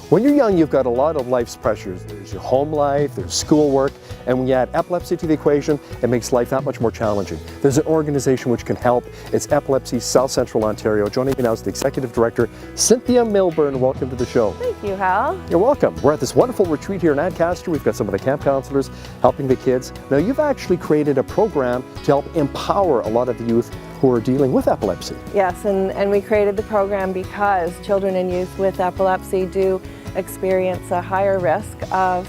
When you're young, you've got a lot of life's pressures. There's your home life, there's schoolwork, and when you add epilepsy to the equation, it makes life that much more challenging. There's an organization which can help. It's Epilepsy South Central Ontario. Joining me now is the Executive Director, Cynthia Milburn. Welcome to the show. Thank you, Hal. You're welcome. We're at this wonderful retreat here in Ancaster. We've got some of the camp counselors helping the kids. Now, you've actually created a program to help empower a lot of the youth who are dealing with epilepsy. Yes, and we created the program because children and youth with epilepsy do experience a higher risk of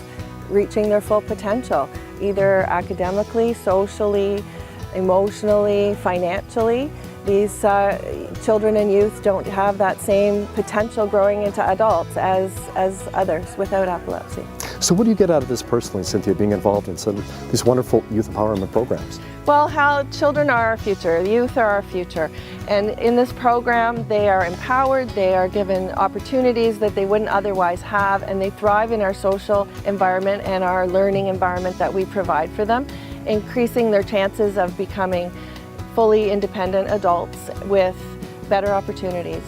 reaching their full potential, either academically, socially, emotionally, financially. These children and youth don't have that same potential growing into adults as others without epilepsy. So what do you get out of this personally, Cynthia, being involved in some of these wonderful youth empowerment programs? Well, how children are our future, the youth are our future. And in this program, they are empowered, they are given opportunities that they wouldn't otherwise have, and they thrive in our social environment and our learning environment that we provide for them, increasing their chances of becoming fully independent adults with better opportunities.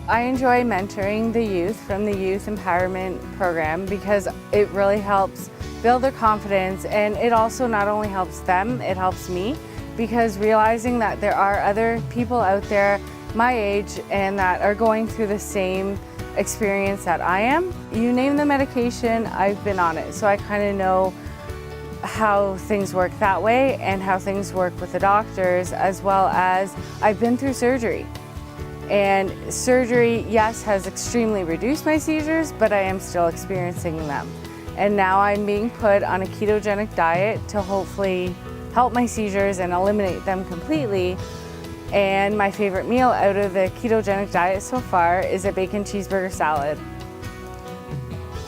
I enjoy mentoring the youth from the Youth Empowerment Program because it really helps build their confidence, and it also not only helps them, it helps me, because realizing that there are other people out there my age and that are going through the same experience that I am. You name the medication, I've been on it, so I kind of know how things work that way and how things work with the doctors, as well as I've been through surgery. And surgery, yes, has extremely reduced my seizures, but I am still experiencing them. And now I'm being put on a ketogenic diet to hopefully help my seizures and eliminate them completely. And my favorite meal out of the ketogenic diet so far is a bacon cheeseburger salad.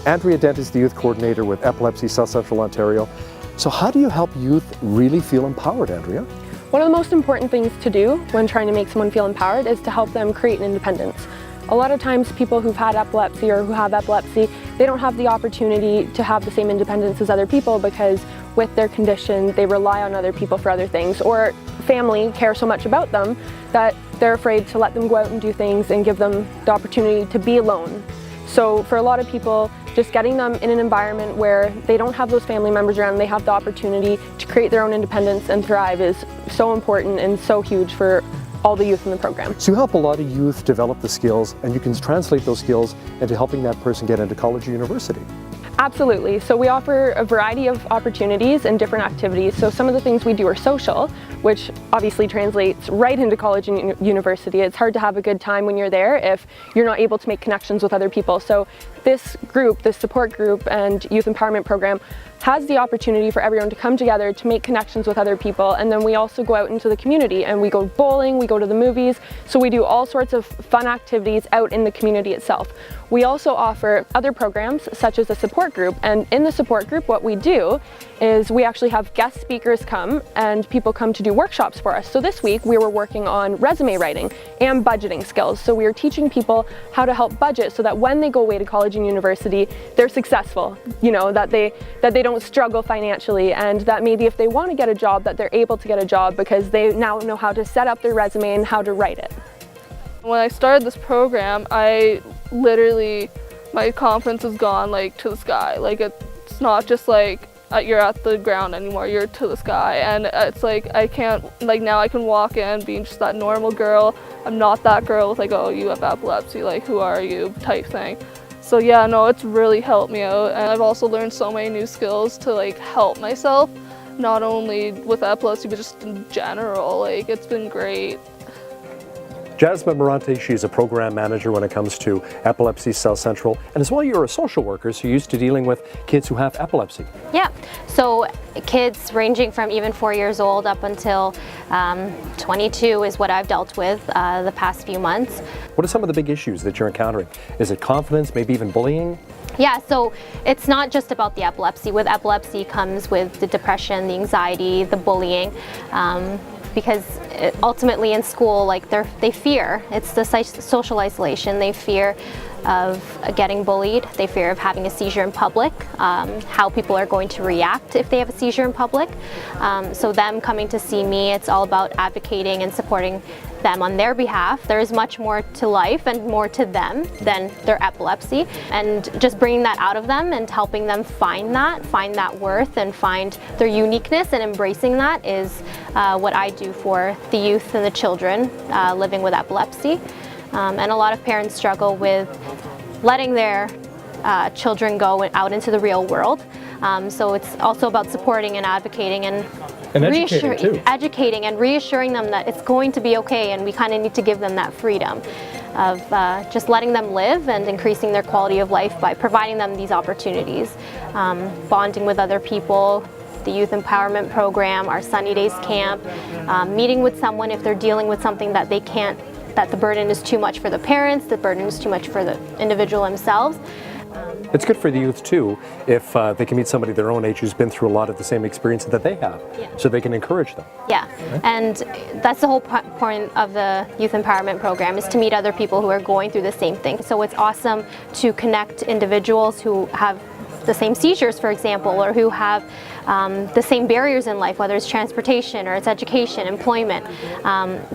Andrea Dent is the youth coordinator with Epilepsy South Central Ontario. So how do you help youth really feel empowered, Andrea? One of the most important things to do when trying to make someone feel empowered is to help them create an independence. A lot of times people who've had epilepsy or who have epilepsy, they don't have the opportunity to have the same independence as other people because with their condition they rely on other people for other things, or family care so much about them that they're afraid to let them go out and do things and give them the opportunity to be alone. So for a lot of people, just getting them in an environment where they don't have those family members around, they have the opportunity to create their own independence and thrive is so important and so huge for all the youth in the program. So you help a lot of youth develop the skills, and you can translate those skills into helping that person get into college or university. Absolutely. So we offer a variety of opportunities and different activities. So some of the things we do are social, which obviously translates right into college and university. It's hard to have a good time when you're there if you're not able to make connections with other people. So this group, this support group and youth empowerment program has the opportunity for everyone to come together to make connections with other people, and then we also go out into the community and we go bowling, we go to the movies, so we do all sorts of fun activities out in the community itself. We also offer other programs such as a support group, and in the support group what we do is we actually have guest speakers come and people come to do workshops for us. So this week we were working on resume writing and budgeting skills. So we are teaching people how to help budget so that when they go away to college and university, they're successful, you know, that they don't struggle financially, and that maybe if they want to get a job that they're able to get a job because they now know how to set up their resume and how to write it. When I started this program, I literally, my confidence has gone like to the sky. Like it's not just like you're at the ground anymore, you're to the sky, and it's like I can't, like now I can walk in being just that normal girl. I'm not that girl with like, oh, you have epilepsy, like who are you type thing. So yeah, no, it's really helped me out, and I've also learned so many new skills to like help myself, not only with epilepsy but just in general. Like it's been great. Jasmine Morante, she's a program manager when it comes to Epilepsy South Central, and as well you're a social worker, so you're used to dealing with kids who have epilepsy. Yeah, so kids ranging from even 4 years old up until 22 is what I've dealt with the past few months. What are some of the big issues that you're encountering? Is it confidence, maybe even bullying? Yeah, so it's not just about the epilepsy. With epilepsy comes with the depression, the anxiety, the bullying. Because ultimately in school, like they fear, it's the social isolation, they fear of getting bullied, they fear of having a seizure in public, how people are going to react if they have a seizure in public. So them coming to see me, it's all about advocating and supporting them on their behalf. There is much more to life and more to them than their epilepsy, and just bringing that out of them and helping them find that worth and find their uniqueness and embracing that is what I do for the youth and the children living with epilepsy. And a lot of parents struggle with letting their children go out into the real world. So it's also about supporting and advocating and educating and reassuring them that it's going to be okay, and we kind of need to give them that freedom of just letting them live and increasing their quality of life by providing them these opportunities, bonding with other people, the youth empowerment program, our Sunny Days camp, meeting with someone if they're dealing with something that they can't, that the burden is too much for the parents, the burden is too much for the individual themselves. It's good for the youth too if they can meet somebody their own age who's been through a lot of the same experiences that they have, so they can encourage them. Yeah, and that's the whole point of the Youth Empowerment Program, is to meet other people who are going through the same thing. So it's awesome to connect individuals who have the same seizures, for example, or who have the same barriers in life, whether it's transportation or it's education, employment.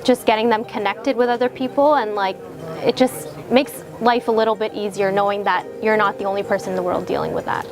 Just getting them connected with other people, and it just makes life a little bit easier knowing that you're not the only person in the world dealing with that.